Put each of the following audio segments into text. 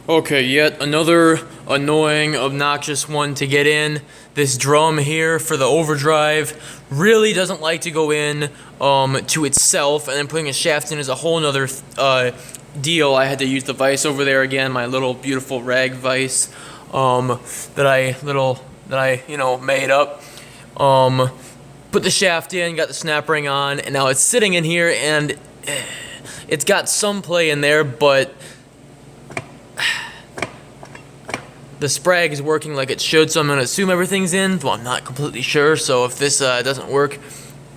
Okay, yet another annoying, obnoxious one to get in. This drum here for the overdrive really doesn't like to go in to itself, and then putting a shaft in is a whole nother deal. I had to use the vise over there again, my little beautiful rag vise that I made up. Put the shaft in, got the snap ring on, and now it's sitting in here, and it's got some play in there, but the sprag is working like it should, so I'm going to assume everything's in. Well, I'm not completely sure, so if this doesn't work,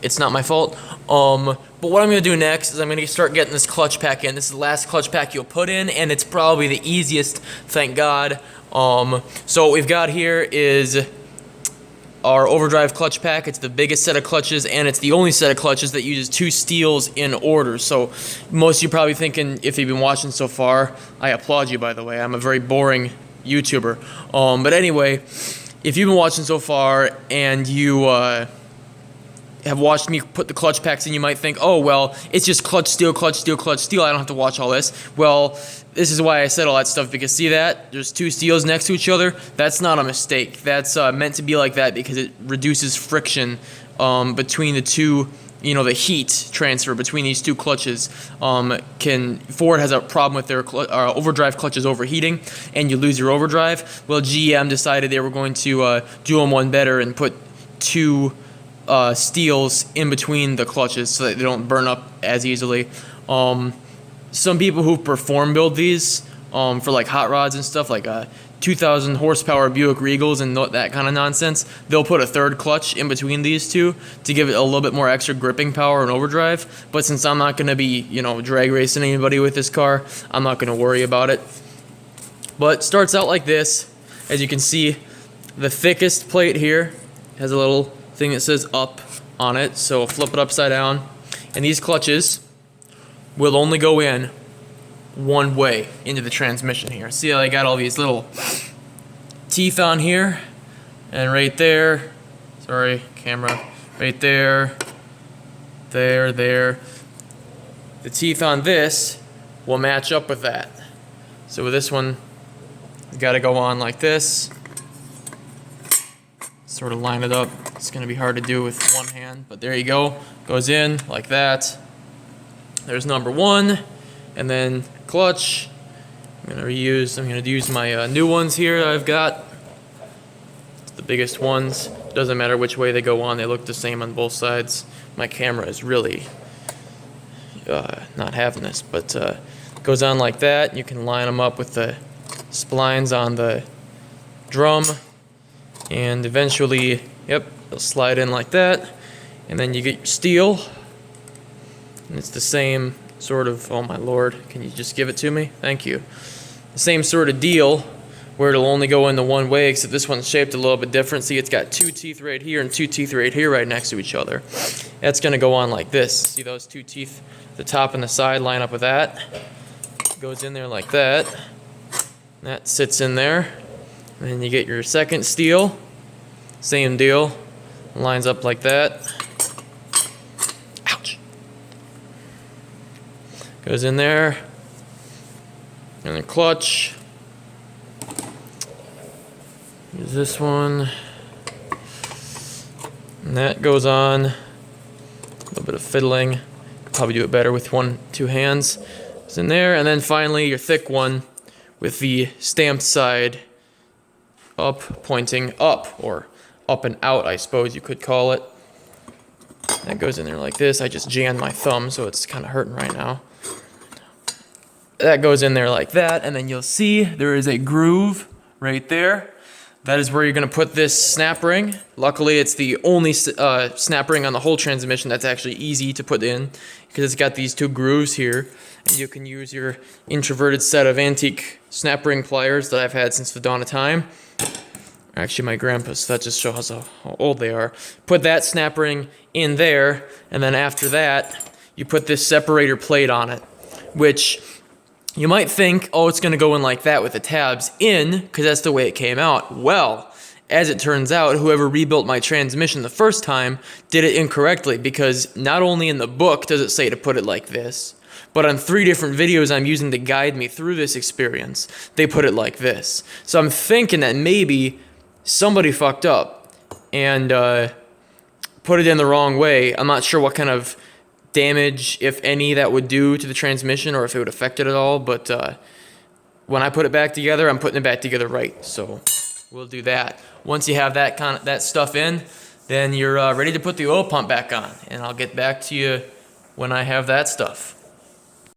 it's not my fault. But what I'm going to do next is I'm going to start getting this clutch pack in. This is the last clutch pack you'll put in, and it's probably the easiest, thank God. So what we've got here is our overdrive clutch pack. It's the biggest set of clutches, and it's the only set of clutches that uses two steels in order. So most of you probably thinking, if you've been watching so far, I applaud you, by the way. I'm a very boring YouTuber. But anyway, if you've been watching so far and you have watched me put the clutch packs in, you might think, oh, well, it's just clutch, steel, clutch, steel, clutch, steel. I don't have to watch all this. Well, this is why I said all that stuff, because see that? There's two steels next to each other. That's not a mistake. That's meant to be like that because it reduces friction between the two. You know, the heat transfer between these two clutches Ford has a problem with their overdrive clutches overheating, and you lose your overdrive. Well, GM decided they were going to do them one better and put two steels in between the clutches so that they don't burn up as easily. Some people who perform build these for like hot rods and stuff, like 2,000 horsepower Buick Regals and that kind of nonsense, they'll put a third clutch in between these two to give it a little bit more extra gripping power and overdrive. But since I'm not going to be, drag racing anybody with this car, I'm not going to worry about it. But it starts out like this. As you can see, the thickest plate here has a little thing that says up on it, so flip it upside down. And these clutches will only go in one way into the transmission here. See how I got all these little teeth on here, and right there, sorry camera, right there, there. The teeth on this will match up with that. So with this one, you gotta go on like this, sort of line it up. It's gonna be hard to do with one hand, but there you go. Goes in like that. There's number one, and then clutch. I'm gonna use my new ones here that I've got. It's the biggest ones. Doesn't matter which way they go on, they look the same on both sides. My camera is really not having this, but goes on like that. You can line them up with the splines on the drum, and eventually, yep, they'll slide in like that. And then you get your steel, and it's the same sort of, oh my lord, can you just give it to me? Thank you. The same sort of deal where it'll only go in the one way, except this one's shaped a little bit different. See, it's got two teeth right here and two teeth right here right next to each other. That's going to go on like this. See those two teeth, the top and the side line up with that? Goes in there like that. That sits in there. And then you get your second steel. Same deal. Lines up like that. Goes in there, and then clutch. Use this one, and that goes on. A little bit of fiddling. Could probably do it better with two hands. It's in there, and then finally your thick one with the stamped side up, pointing up, or up and out, I suppose you could call it. That goes in there like this. I just jammed my thumb, so it's kind of hurting right now. That goes in there like that, and then you'll see there is a groove right there. That is where you're going to put this snap ring. Luckily, it's the only snap ring on the whole transmission that's actually easy to put in, because it's got these two grooves here, and you can use your introverted set of antique snap ring pliers that I've had since the dawn of time. Actually, my grandpa's, so that just shows how old they are. Put that snap ring in there, and then after that, you put this separator plate on it, which you might think, oh, it's going to go in like that with the tabs in, because that's the way it came out. Well, as it turns out, whoever rebuilt my transmission the first time did it incorrectly, because not only in the book does it say to put it like this, But on 3 different videos I'm using to guide me through this experience, they put it like this. So I'm thinking that maybe somebody fucked up and put it in the wrong way. I'm not sure what kind of damage, if any, that would do to the transmission or if it would affect it at all, but when I put it back together, I'm putting it back together right. So we'll do that. Once you have that stuff in, then you're ready to put the oil pump back on, and I'll get back to you when I have that stuff.